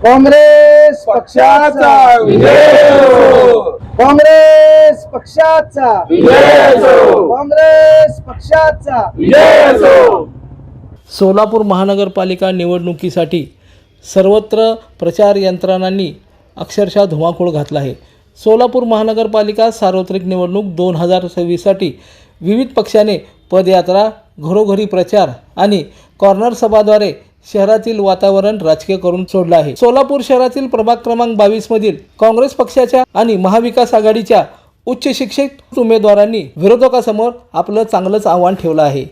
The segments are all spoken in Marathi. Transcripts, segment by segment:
काँग्रेस पक्षाचा विजय हो. काँग्रेस पक्षाचा विजय हो. काँग्रेस पक्षाचा विजय हो. सोलापूर महानगरपालिका निवडणुकीसाठी सर्वत्र प्रचार यंत्रणांनी अक्षरशः धुमाकूळ घातला आहे. सोलापूर महानगरपालिका सार्वत्रिक निवडणूक 2026साठी विविध पक्षाने पदयात्रा, घरोघरी प्रचार आणि कॉर्नर सभाद्वारे शहरातील वातावरण राजकीय करून सोडलं आहे. सोलापूर शहरातील प्रभाग क्रमांक 22 मधील काँग्रेस पक्षाच्या आणि महाविकास आघाडीच्या उच्च शिक्षित उमेदवारांनी विरोधकांसमोर आपलं चांगलंच आव्हान ठेवलं आहे.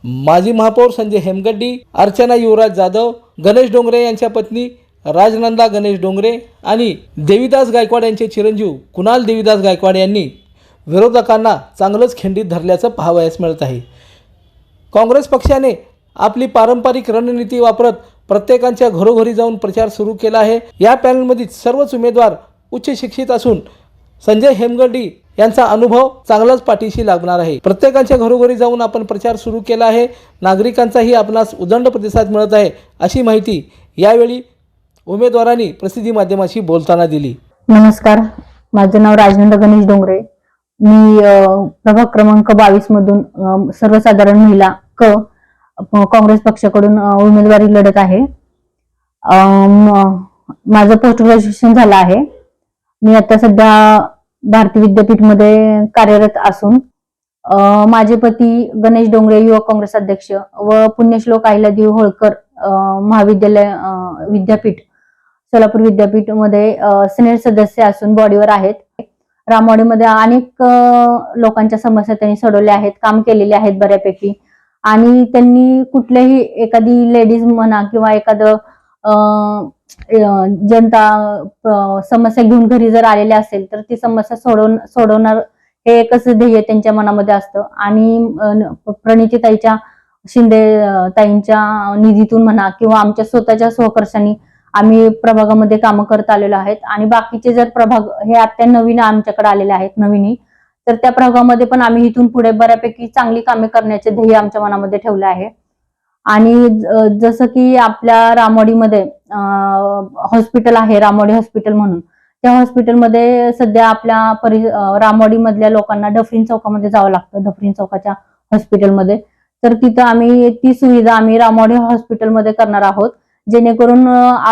माजी महापौर संजय हेमगड्डी, अर्चना युवराज जाधव, गणेश डोंगरे यांच्या पत्नी राजनंदा गणेश डोंगरे आणि देवीदास गायकवाड यांचे चिरंजीव कुणाल देवीदास गायकवाड यांनी विरोधकांना चांगलंच खिंडीत धरल्याचं पाहावयास मिळत आहे. काँग्रेस पक्षाने आपली पारंपरिक रणनीती वापरत प्रत्येकांच्या घरोघरी जाऊन प्रचार सुरू केला आहे. या पॅनलमध्ये सर्वच उमेदवार उच्च शिक्षित असून संजय हेमगड्डी यांचा अनुभव चांगलाच पाठीशी लागणार आहे. प्रत्येकांच्या घरोघरी जाऊन आपण प्रचार सुरू केला आहे. नागरिकांचाही आपणास उदंड प्रतिसाद मिळत आहे, अशी माहिती यावेळी उमेदवारांनी प्रसिद्धी माध्यमाशी बोलताना दिली. नमस्कार, माझं नाव राजनंदा गणेश डोंगरे. मी प्रभाग क्रमांक 22 मधून सर्वसाधारण महिला काँग्रेस पक्षाकडून उमेदवारी लढत आहे. माझं पोस्ट ग्रॅज्युएशन झालं आहे. मी आता सध्या भारतीय विद्यापीठमध्ये कार्यरत असून माझे पती गणेश डोंगरे युवक काँग्रेस अध्यक्ष व पुण्यश्लोक अहिल्यादेवी होळकर महाविद्यालय विद्यापीठ सोलापूर विद्यापीठ मध्ये सिनेट सदस्य असून बॉडीवर आहेत. रामवाडीमध्ये अनेक लोकांच्या समस्या त्यांनी सोडवल्या आहेत, काम केलेले आहेत बऱ्यापैकी. आणि त्यांनी कुठल्याही एखादी लेडीज म्हणा किंवा एखादं जनता समस्या घेऊन घरी जर आलेले असेल तर ती समस्या सोडवणार हे एकच ध्येय त्यांच्या मनामध्ये असतं. आणि प्रणितीताईच्या शिंदे ताईंच्या निधीतून म्हणा किंवा आमच्या स्वतःच्या सहकर्षांनी आम्ही प्रभागामध्ये कामं करत आलेलो आहेत. आणि बाकीचे जर प्रभाग हे आता नवीन आमच्याकडे आलेले आहेत नवीन, तर त्या प्रभागामध्ये पण आम्ही इथून पुढे बऱ्यापैकी चांगली कामे करण्याचे ध्येय आमच्या मनामध्ये ठेवले आहे. आणि जसं की आपल्या रामवाडीमध्ये हॉस्पिटल आहे, रामवाडी हॉस्पिटल म्हणून, त्या हॉस्पिटलमध्ये सध्या आपल्या रामवाडी मधल्या लोकांना डफरीन चौकामध्ये जावं लागतं, डफरीन चौकाच्या हॉस्पिटलमध्ये. तर तिथं आम्ही ती सुविधा आम्ही रामवाडी हॉस्पिटलमध्ये करणार आहोत, जेणेकरून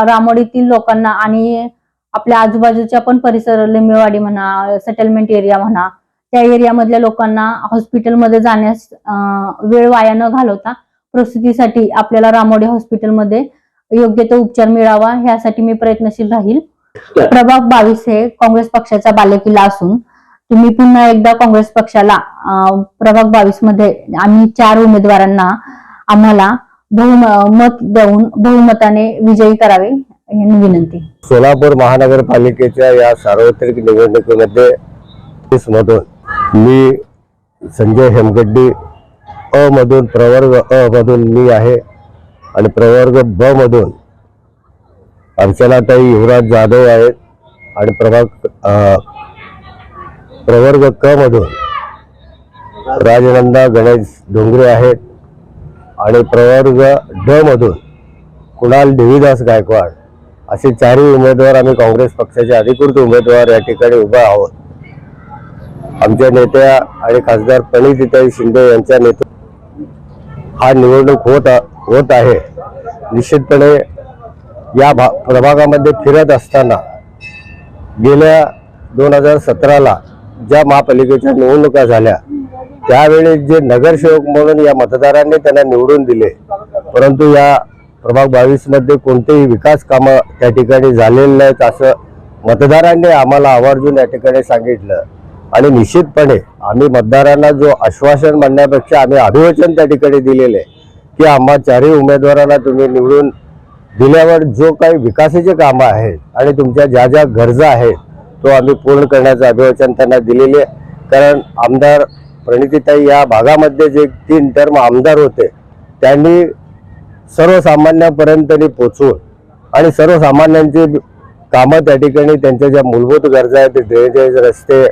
रामवाडीतील लोकांना आणि आपल्या आजूबाजूच्या पण परिसर, लिंबेवाडी म्हणा, सेटलमेंट एरिया म्हणा, त्या एरियामधल्या लोकांना हॉस्पिटलमध्ये जाण्यास वेळ वाया न घालवता प्रसूतीसाठी आपल्याला रामवाडी हॉस्पिटलमध्ये योग्य तो उपचार मिळावा, यासाठी मी प्रयत्नशील राहील. प्रभाग 22 हे काँग्रेस पक्षाचा बालेकिल्ला असून तुम्ही पुन्हा एकदा काँग्रेस पक्षाला प्रभाग 22 मध्ये आम्ही 4 उमेदवारांना आम्हाला मत देऊन बहुमताने विजयी करावे ही विनंती. सोलापूर महानगरपालिकेच्या या सार्वत्रिक निवडणुकीमध्ये मधून मी संजय हेमगड्डी अ मधून, प्रवर्ग अ मधून मी आहे आणि प्रवर्ग ब मधून अर्चनाताई युवराज जाधव आहेत आणि प्रवर्ग क मधून राजनंदा गणेश डोंगरे आहेत आणि प्रवर्ग ड मधून कुणाल देवीदास गायकवाड असे 4 उमेदवार आम्ही काँग्रेस पक्षाचे अधिकृत उमेदवार या ठिकाणी उभा आहोत. आमच्या नेत्या आणि खासदार प्रणितीताई शिंदे यांच्या नेतृत्वात हा निवडणूक होत आहे. निश्चितपणे या प्रभागामध्ये फिरत असताना गेल्या 2017ला ज्या महापालिकेच्या निवडणुका झाल्या त्यावेळी जे नगरसेवक म्हणून या मतदारांनी त्यांना निवडून दिले, परंतु या प्रभाग 22 मध्ये कोणतेही विकास कामं त्या ठिकाणी झालेले नाहीत असं मतदारांनी आम्हाला आवर्जून या ठिकाणी सांगितलं. आणि निश्चितपणे आम्ही मतदारांना जो आश्वासन म्हणण्यापेक्षा आम्ही अभिवचन त्या ठिकाणी दिलेले की आम्हा 4 उमेदवारांना तुम्ही निवडून दिल्यावर जो काही विकासाचे कामं आहेत आणि तुमच्या ज्या ज्या गरजा आहेत तो आम्ही पूर्ण करण्याचं अभिवचन त्यांना दिलेले. कारण आमदार प्रणितीताई या भागामध्ये जे 3 टर्म आमदार होते त्यांनी सर्वसामान्यांपर्यंत त्यांनी पोचवून आणि सर्वसामान्यांची कामं त्या ठिकाणी त्यांच्या ज्या मूलभूत गरजा आहेत, ड्रेनेज, रस्ते,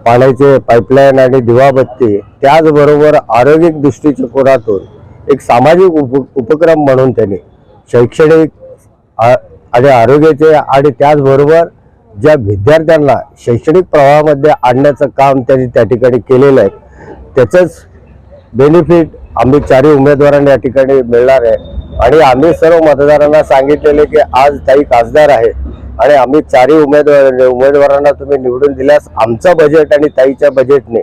पाण्याचे पाईपलाईन आणि दिवाबत्ती, त्याचबरोबर आरोग्यिक दृष्टिकोनातून एक सामाजिक उपक्रम म्हणून त्यांनी शैक्षणिक आणि आरोग्याचे आणि त्याचबरोबर ज्या विद्यार्थ्यांना शैक्षणिक प्रवाहामध्ये आणण्याचं काम त्यांनी त्या ठिकाणी केलेलं आहे. त्याचंच बेनिफिट आम्ही चारही उमेदवारांना या ठिकाणी मिळणार आहे. आणि आम्ही सर्व मतदारांना सांगितलेले की आज ताई खासदार आहे आणि आम्ही चारही उमेदवारांना तुम्ही निवडून दिल्यास आमचं बजेट आणि ताईच्या बजेटने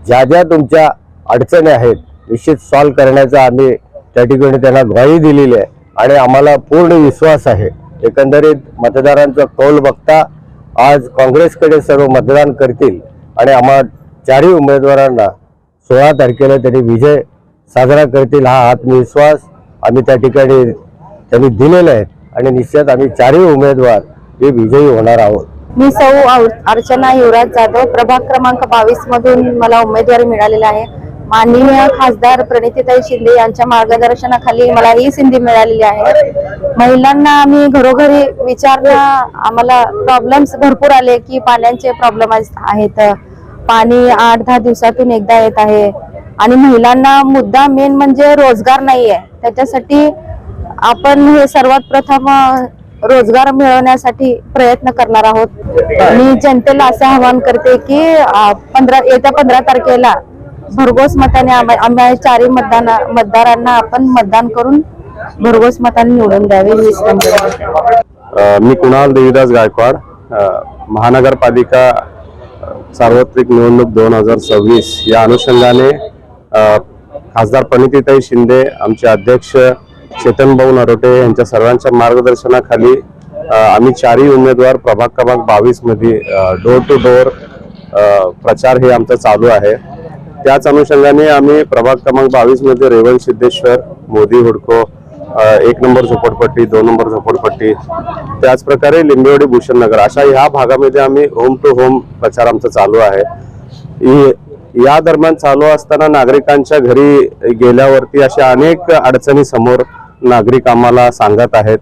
ज्या ज्या तुमच्या अडचणी आहेत निश्चित सॉल्व्ह करण्याचा आम्ही त्या ठिकाणी त्यांना ग्वाही दिलेली आहे. आणि आम्हाला पूर्ण विश्वास आहे, एकंदरीत मतदारांचा कौल बघता आज काँग्रेसकडे सर्व मतदान करतील आणि आम्हा चारही उमेदवारांना 16 तारखेला त्यांनी विजय साजरा करतील हा आत्मविश्वास आम्ही त्या ठिकाणी त्यांनी दिलेला आहे. आणि निश्चित आम्ही चारही उमेदवार हे विजयी होणार आहोत. मी सौ अर्चना युवराज जाधव, प्रभाग क्रमांक 22 मधून मला उमेदवारी मिळालेला आहे. माननीय खासदार प्रणितीताई शिंदे यांच्या मार्गदर्शनाखाली मला ही संधी मिळालेली आहे. महिलांना आम्ही घरोघरी विचारणं, आम्हाला प्रॉब्लेम्स भरपूर आले की पाण्याचे प्रॉब्लेम आहेत, पाणी 8-10 दिवसातून एकदा येत आहे आणि महिलांना मुद्दा मेन म्हणजे रोजगार नाहीये. त्याच्यासाठी आपण हे सर्वात प्रथम रोजगार मिळवण्यासाठी प्रयत्न करणार आहोत. मी जनतेला असं आवाहन करते की येत्या 15 तारखेला भरघोस मताने आम्ही चारही मतदारांना आपण मतदान करून भरघोस मताने निवडून द्यावे. मी कुणाल देवीदास गायकवाड, महानगरपालिका सार्वत्रिक निवडणूक 2026 या अनुषंगाने खासदार प्रणितीताई शिंदे, आमचे अध्यक्ष चेतन भाऊ नरोटे यांच्या सर्वांच्या मार्गदर्शनाखाली आम्ही चारही उमेदवार प्रभाग क्रमांक 22 मध्ये डोर टू डोर प्रचार हे आमचा चालू आहे. त्याच अनुषंगाने आम्ही प्रभाग क्रमांक 22 मध्ये रेवण सिद्धेश्वर, मोदी हुडको, 1 नंबर झोपडपट्टी, 2 नंबर झोपडपट्टी, त्याच प्रकारे लिंबेवाडी, भूषणनगर अशा ह्या भागामध्ये आम्ही होम टू होम प्रचार आमचा चालू आहे. या दरम्यान चालू असताना नागरिकांच्या घरी गेल्यावरती अशा अनेक अडचणी समोर नागरिक आम्हाला सांगत आहेत.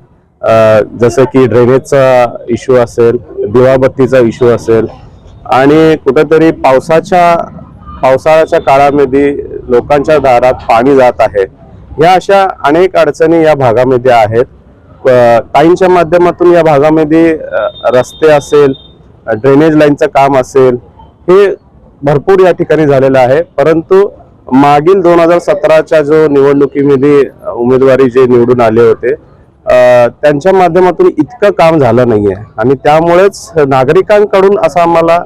जसं की ड्रेनेजचा इश्यू असेल, दिवाबत्तीचा इश्यू असेल आणि कुठेतरी पावसाळ्याच्या काळामध्ये लोकांच्या दारात पाणी जात आहे. ह्या अशा अनेक अडचणी या भागामध्ये आहेत. ताईंच्या माध्यमातून या भागामध्ये रस्ते असेल, ड्रेनेज लाईनचं काम असेल, हे भरपूर या ठिकाणी झालेलं आहे. परंतु मागील 2017च्या जो निवडणुकीमध्ये उमेदवारी जे निवडून आले होते त्यांच्या माध्यमातून इतकं काम झालं नाहीये आणि त्यामुळेच नागरिकांकडून असं आम्हाला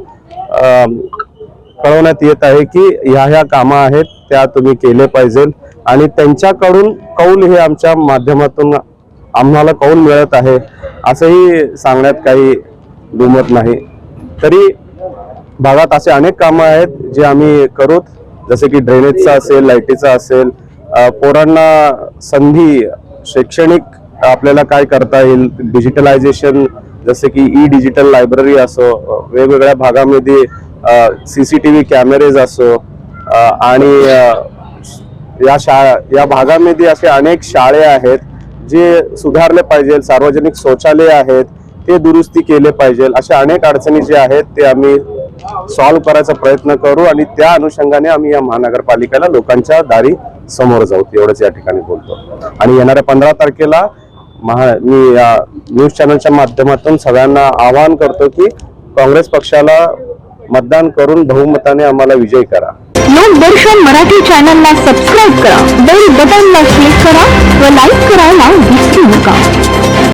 कळवण्यात येत आहे की ह्या कामं आहेत त्या तुम्ही केले पाहिजे आणि त्यांच्याकडून कौल हे आमच्या माध्यमातून आम्हाला कौल मिळत आहे असंही सांगण्यात काही दुमत नाही. तरी भागात असे अनेक कामं आहेत जे आम्ही करू, जसे की ड्रेनेजचं असेल, लाईटीचं असेल, पोरांना संधी, शैक्षणिक आपल्याला काय करता येईल, डिजिटलायझेशन जसे की ई डिजिटल लायब्ररी असो, वेगवेगळ्या भागामध्ये CCTV कॅमेरेज असो आणि या भागामध्ये असे अनेक शाळे आहेत जे सुधारले पाहिजे, सार्वजनिक शौचालय आहेत ते दुरुस्ती केले पाहिजे. अशा अनेक अडचणी जे आहेत ते आम्ही सॉल्व्ह करायचा प्रयत्न करू आणि त्या अनुषंगाने आम्ही या महानगरपालिकेला लोकांच्या दारी समोर जाऊ, एवढंच या ठिकाणी बोलतो. आणि येणाऱ्या 15 तारखेला मी या न्यूज चॅनलच्या माध्यमातून सगळ्यांना आवाहन करतो की काँग्रेस पक्षाला मतदान करून बहुमताने आम्हाला विजयी करा. लोकदर्शन मराठी चॅनलला सबस्क्राईब करा, बेल बटनला क्लिक करा व लाईक करायला विसरू नका.